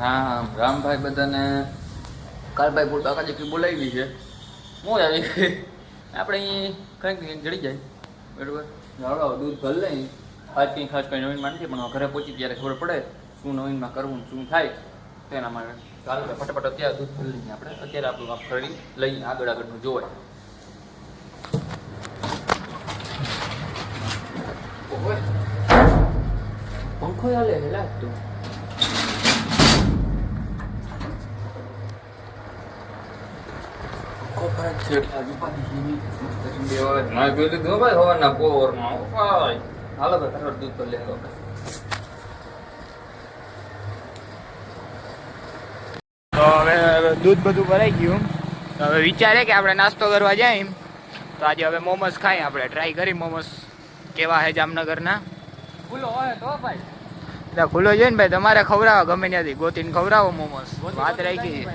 હા રામભાઈ બધાને કાલભાઈ પૂરતા આખા દીકરી બોલાવી છે હું આવી આપણે અહીં કંઈક જડી જાય બરાબર જાડો દૂધ ભર લઈ ખાસ કંઈ નવીનમાં નથી પણ ઘરે પહોંચી ત્યારે ખબર પડે શું નવીનમાં કરવું શું થાય તેના માટે ચાલો ફટાફટ અત્યારે દૂધ ભરી લઈએ આપણે અત્યારે આપણું કામ કરી લઈએ આગળનું જોવાય પંખો હાલે લાગતો દૂધ બધું ભરાઈ ગયું તો હવે વિચારે કે આપણે નાસ્તો કરવા જાય તો આજે હવે મોમોસ ખાઈ આપણે ટ્રાય કરી મોમોસ કેવા છે જામનગરના ખુલ્લો હોય તો ભાઈ ખુલ્લો છે ને ભાઈ તમારે ખવડાવો ગમે ત્યાંથી ગોતીને ખવડાવો મોમોસ વાત રાખી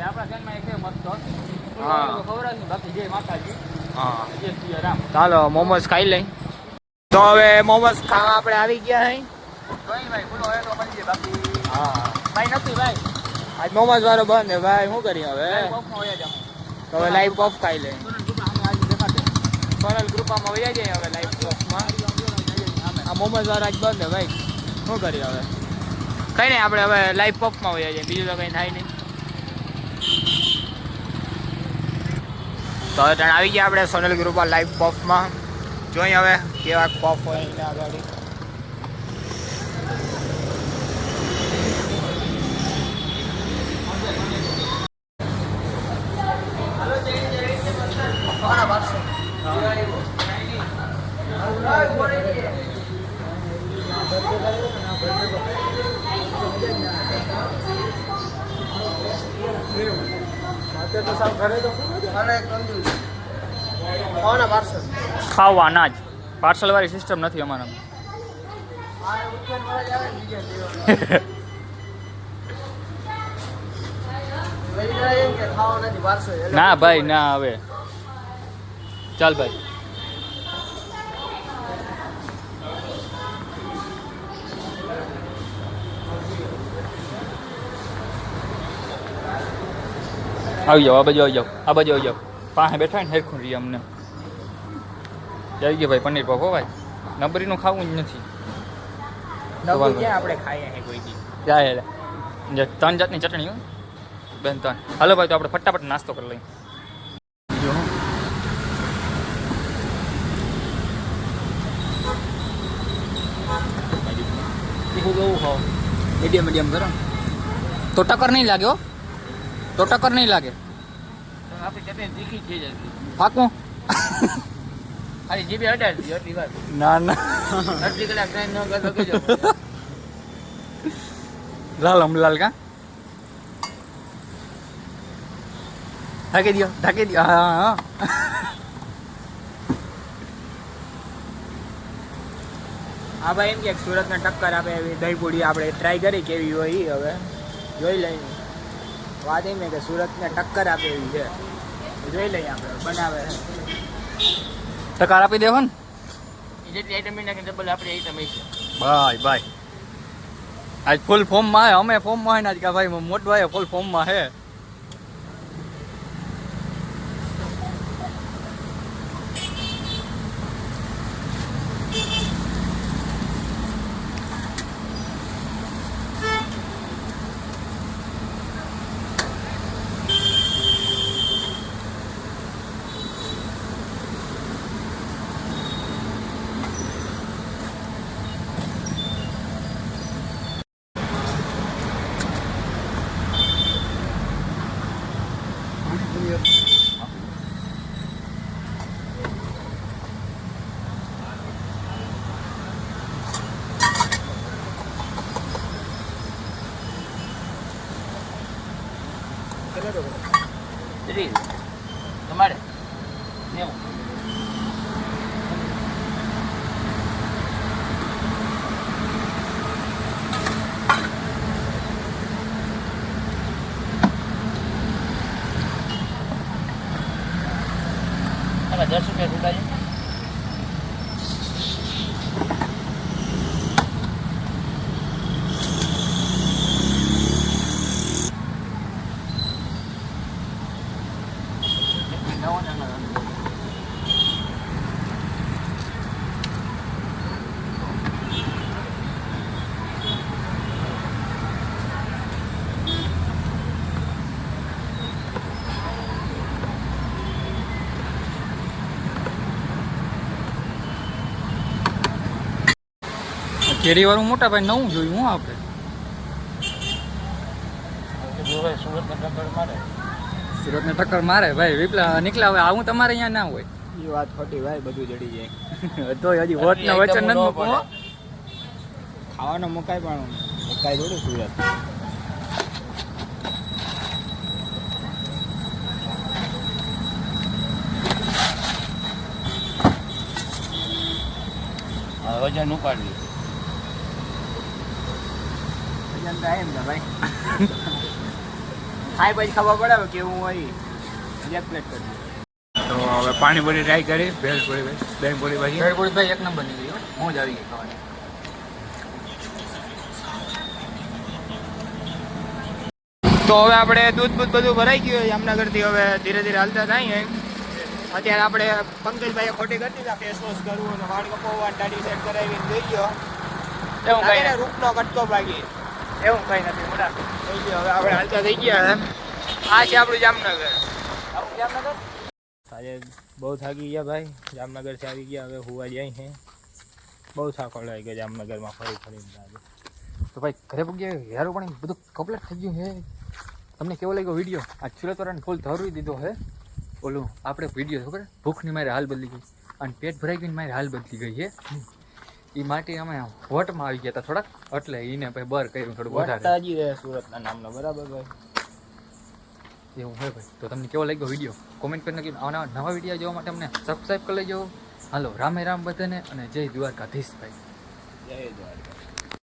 હા ચાલો મોમોસ ખાઈ લઈ તો હવે મોમોસ ખાવા આપણે આવી ગયા હા ભાઈ નથી ભાઈ આજ મોમોસ વાળો બંધ હે ભાઈ શું કરીએ હવે તો હવે લાઈવ પોપ ખાઈ લે સોનલ ગ્રુપમાં વયા જાય હવે લાઈવ પોપમાં આ મોમોસ વાળો આજ બંધ હે ભાઈ શું કરીએ હવે કઈ નહીં આપણે હવે લાઈવ પોપમાં વયા જાય બીજું તો કંઈ થાય નહીં તો હવે આવી ગયા આપણે સોનલ ગ્રુપમાં લાઈવ પોપમાં જોઈએ હવે કેવા પોપ હોય એના આગળ ખાવાના જ પાર્સલ વાળી સિસ્ટમ નથી અમારા ના ભાઈ ના હવે ચાલ ભાઈ આવી જાઓ આ બાજુ આવી જાઓ આ બાજુ આવી જાઓ પાસે બેઠા ને હેરખું રહીએ અમને આવી ગયો ભાઈ પનીર પફ હો ભાઈ નબરીનું ખાવું જ નથી આપણે ખાઈએ કોઈ દી જાય ત્રણ જાતની ચટણી બેન ત્રણ હાલો ભાઈ તો આપણે ફટાફટ નાસ્તો કરી લઈએ મીડિયમ મીડિયમ કરો તો ટક્કર નહીં લાગે હો તો ટક્કર નહીં લાગે પાકું ના ના લાલ અમલાલ કા ઢાંકી દો હા હા હા ભાઈ એમ કે સુરતને ટક્કર આપે એવી દહીંપૂરી આપણે ટ્રાય કરી કેવી હોય હવે જોઈ લઈએ વાત એમ કે સુરતને ટક્કર આપે એવી છે જોઈ લઈએ આપણે બનાવે ટક્કર આપી દેવો ને જેટલી આઈટમ નાખી ડબલ આપણી આઈટમ છે ભાઈ ભાઈ આજ ફૂલ ફોર્મમાં હે અમે ફોર્મમાં હે ને આજ કે ભાઈ મોટો ભાઈ ફૂલ ફોર્મમાં હે તમારે ₹10 સુધા કેરી વાળું મોટા ભાઈ નવું જોયું હું આપણે સુરતને ટક્કર મારે ભાઈ વિપલા નીકળ્યા હવે આવું તમારે અહીંયા ના હોય એ વાત ખોટી ભાઈ, બધું જડી જાય. તો હજી વોટના વચન નથી મૂકવો. ખાવાનો મુકાય પણ મુકાય થોડું સુરત. વજન ઉપાડ્યું વજન તો એમ ને ભાઈ. ખાઈ પછી ખબર પડે હવે કેવું હોય. એક પ્લેટ કરી તો હવે પાણીપુરી ટ્રાય કરી, ભેળપુરી ભાઈ, દહીંપુરી ભાઈ. ભેળપુરી ભાઈ એક નંબર નીકળી હો. મોજ આવી ગઈ ખાવાની. તો હવે આપણે દૂધ બધું ભરાઈ ગયું જામનગરથી. હવે ધીરે ધીરે હાલતા થાય. અત્યારે આપણે પંકજભાઈએ ખોટી કરી દીધા, ફેસ વોશ કરવું અને વાળ કપાવવા, દાઢી સેટ કરાવીને જોઈ ગયો. એવું કઈ નથી. રૂપનો કટકો ભાગી એવું કઈ નથી મોટા થઈ ગયો. હવે આપણે હાલતા થઈ ગયા. આ છે આપણું જામનગર. જામનગર આજે બહુ થાકી ગયા ભાઈ, જામનગરથી આવી ગયા. હવે હુવા જાય છે. બહુ થાકો લાગી ગયો જામનગરમાં ફરી ફરીને. આજે તો ભાઈ ઘરે પગ્યા યારો પણ બધું કમ્પ્લીટ થઈ ગયું હે. તમને કેવો લાગ્યો વિડીયો? આ સુરતવાળાને ફૂલ ધરવી દીધો હે. ઓલું આપણે વિડીયો ખબર ભૂખની મારી હાલ બદલી ગઈ અને પેટ ભરાઈ ગઈને મારી હાલ બદલી ગઈ છે. એ માટે અમે વટમાં આવી ગયા હતા થોડાક, એટલે એને ભાઈ બર કર્યું થોડું વધારે. વટાજી રહે સુરતના નામનો, બરાબર ભાઈ? એવું હોય ભાઈ. તો તમને કેવો લાગ્યો વિડીયો કોમેન્ટ કરીને કે આવા નવા વિડીયો જોવા માટે અમને સબસ્ક્રાઈબ કરી લેજો. હાલો રામે રામ બધાને અને જય દ્વારકાધીશ ભાઈ. જય દ્વારકા.